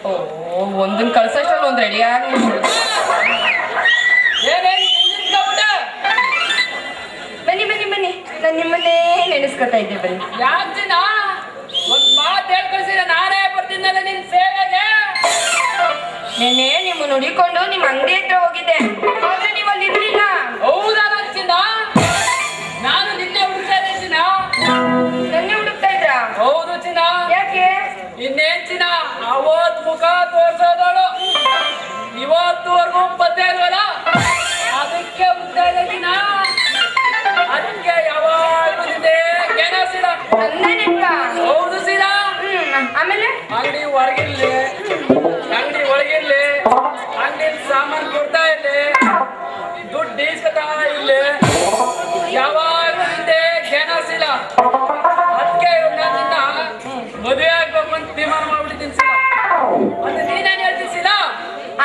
ಓ ಒಂದನ್ ಕಳ್ಸಷ್ಟಲ್ಲಿ ಒಂದ್ ರೆಡಿ ಆಗಿ ಬನ್ನಿ ಬನ್ನಿ ಬನ್ನಿ, ನಾನು ನಿಮ್ಮನ್ನೇ ನೆನೆಸ್ಕೊತಾ ಇದ್ದೆ. ಬನ್ನಿ. ಯಾಕಿನ ಒಂದ್ ಮಾತು ಹೇಳ್ಕೊಳ್ಸಿರ ನಾನೇ ಬರ್ತೀನಲ್ಲ ನಿನ್ ಸೇವೆಗೆ. ನೆನ್ನೆ ನಿಮ್ಮ ನುಡಿಕೊಂಡು ನಿಮ್ಮ ಅಂಗಡಿ ಹತ್ರ ಹೋಗಿದ್ದೆ, ಆದ್ರೆ ನೀವು ಅಲ್ಲಿ ಇರ್ಲಿಲ್ಲ. ಹೌದಾ ಚಿನ್ನ? ನಾನು ನಿನ್ನೆ ಹುಡುಕ್ತಾ ಇದ್ದೆ ಚಿನ್ನ. ನನ್ನೇ ಹುಡುಕ್ತಾ ಇದ್ರಾ? ಹೌದು ಚಿನ್ನ. ಯಾಕೆ? ಇನ್ನೇನ್ ಚಿನ್ನ, ಅವತ್ ಮುಖ ತೋರ್ಸೋದಳು ಇವತ್ತುವರೆಗೂ ಪತ್ತೆ ಇಲ್ವಲ್ಲ, ಅದಕ್ಕೆ ಹುಡುಕ್ತಾ ಇದ್ದೆ ಚಿನ್ನ. ಅದಕ್ಕೆ ಯಾವಾಗ ಬಂದಿದೆ ಗೆಣಸಿನ. ಹೌದು ಸೀರಾ. ಆಮೇಲೆ ಅಂಗಡಿ ಹೊರಗಿರ್ಲಿ, ಅಂಗಡಿ ಒಳಗಿರ್ಲಿ, ಅಂಗಡಿ ಸಾಮಾನು ಕೊಡ್ತಾ ಇರ್ಲಿ, ದುಡ್ಡು ಈಸ್ಕೊತಾ ಇರ್ಲಿ, ಯಾವಾಗ ಬಂದಿದೆ ಗೆಣಸಿಲ್ಲ. ಅದಕ್ಕೆ ನಿನ್ನ ಮದುವೆ ಆಗ್ಬೇಕು ಅಂತ ತೀರ್ಮಾನ ಮಾಡ್ಬಿಟ್ಟಿದ್ದೀನಿ ಸೀರಾ. ಮತ್ತೆ ನೀನೇನ್ ಹೇಳ್ತೀಸಿಲ್ಲ?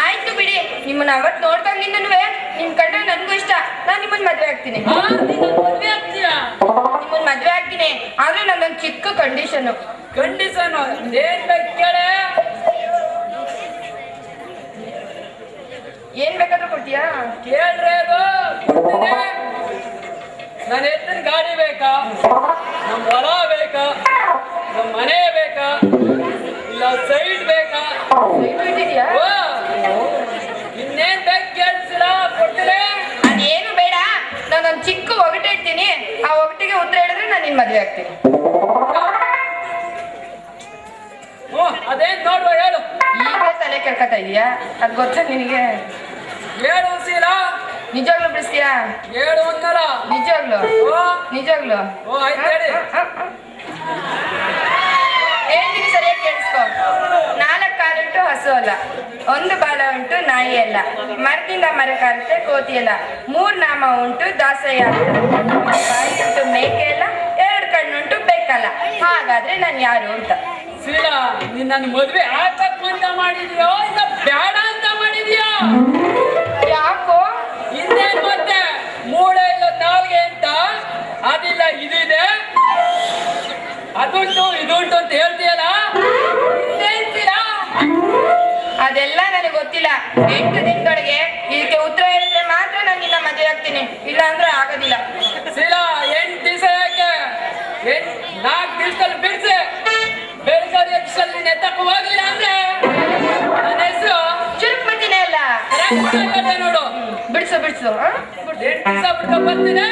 ಆಯ್ತು ಬಿಡಿ, ನಿಮ್ಮನ್ನ ಅವತ್ ನೋಡ್ದಂಗಿಂದನೂ ನಿಮ್ ಕಂಡ್ರೆ ನನ್ಗೂ ಇಷ್ಟ. ನಾನ್ ನಿಮ್ಮನ್ ಮದ್ವೆ ಆಗ್ತೀನಿ. ಮದುವೆ ಆಗ್ತೀಯಾ? ನಿಮ್ಮನ್ ಮದ್ವೆ ಆಗ್ತೀನಿ, ಆದ್ರೆ ನನ್ನೊಂದ್ ಚಿಕ್ಕ ಕಂಡೀಷನ್. ಕಂಡೀಷನ್ ಏನ್ ಬೇಕು ಕೇಳೆ? ಏನ್ ಬೇಕಾದ್ರೂ ಕೊಡ್ತೀಯಾ? ಕೇಳ್ರೆ ಅದು ಕೊಡ್ತೀನಿ. ನನ್ನ ಎತ್ತಿನ ಗಾಡಿ ಬೇಕಾ, ನಮ್ ಹೊಲ ಬೇಕಾ, ನಮ್ ಮನೆ ಬೇಕಾ, ಇಲ್ಲ ಸೈಟ್ ಬೇಕಾ? ಇಟ್ಟಿದ್ಯಾ? ಇನ್ನೇನ್ ಬೇಕು ಕೇಳಿಸಿಲ್ಲ, ಕೊಡ್ತೀನಿ. ಅದೇನು ಬೇಡ, ನಾನೊಂದ್ ಚಿಕ್ಕ ಒಗಟು ಇಡ್ತೀನಿ, ಆ ಒಗಟಿಗೆ ಉತ್ತರ ಹೇಳಿದ್ರೆ ನಾನು ನಿನ್ ಮದ್ವೆ ಆಗ್ತೀನಿ. ಅದೇನ್ ನೋಡುವ ಹೇಳು. ಈಗಲೇ ತಲೆ ಕೆಡ್ಕತಾ ಇದೀಯಾ? ಅದ್ ಗೊತ್ತ ನಿನಗೆ? ಹೇಳು ಸೀಲಾ. ನಿಜವಾಗ್ಲೂ ಬಿಡಿಸ್ತೀಯಾ? ಹೇಳು ಒಂದಲ್ಲ. ನಿಜವಾಗ್ಲು? ನಿಜವಾಗ್ಲು? ಆಯ್ತು ಹೇಳಿ. ಹೇಳ್ತೀನಿ, ಸರಿಯಾಗಿ ಕೇಳಿಸ್ಕೊ. 4 ಕಾಲುಂಟು ಹಸು ಅಲ್ಲ, 1 ಬಾಲ ಉಂಟು ನಾಯಿ ಅಲ್ಲ, ಮರದಿಂದ ಮರಕ್ಕಾಗುತ್ತೆ ಕೋತಿ ಅಲ್ಲ, 3 ನಾಮ ಉಂಟು ದಾಸಯ್ಯ ಅಲ್ಲ, 1 ಬಾಯಿ ಉಂಟು ಮೇಕೆ ಅಲ್ಲ, 2 ಕಣ್ಣುಂಟು ಬೆಕ್ಕಲ್ಲ. ಹಾಗಾದ್ರೆ ನಾನು ಯಾರು ಅಂತ? ಸೀಲಾ, ನೀನ್ ನನ್ನ ಮದ್ವೆ ಆಗ್ಬೇಕು ಅಂತ ಮಾಡಿದ್ಯೋ ಇಲ್ಲ ಬೇಡ ಅಂತ ಮಾಡಿದ್ಯೋ? ಯಾಕೋ? ಇನ್ನೇನ್ ಮತ್ತೆ ಮೂಳೆ ಇಲ್ಲ ನಾಲ್ಗೆ ಅಂತ ಅದಿಲ್ಲ ಇದಿದೆ, ಅದುಂಟು ಇದುಂಟು ಅಂತ ಹೇಳ್ತೀಯಲ್ಲ, ಹೇಳ್ತೀರಾ? ಅದೆಲ್ಲ ನನಗೆ ಗೊತ್ತಿಲ್ಲ. 8 ದಿನದೊಳಗೆ ಇದಕ್ಕೆ ಉತ್ತರ ಹೇಳಿದ್ರೆ ಮಾತ್ರ ನಾನು ನಿನ್ನ ಮದುವೆ ಆಗ್ತೀನಿ, ಇಲ್ಲ ಅಂದ್ರೆ ಆಗೋದಿಲ್ಲ. ಸೀಲಾ, 8 ದಿವಸ ಯಾಕೆ? 4 ದಿವಸದಲ್ಲಿ ಬಿಡಿಸಿ, ಬೆಳಗಾವಿ ಎಪ್ಸಲ್ಲಿ ನೀನ್ ಎತ್ತಕ್ಕೆ ಹೋಗ್ಲಿಲ್ಲ ಅಂದ್ರೆ ನನ್ನ ಹೆಸರು ಚುರುಕ್ಮತಿನೇ ಅಲ್ಲ. ನೋಡು. ಬಿಡ್ಸು ಬಿಡ್ಸು. 8 ದಿವಸ ಬಿಡ್ಕೊಂಡ್ ಬರ್ತೀನಿ.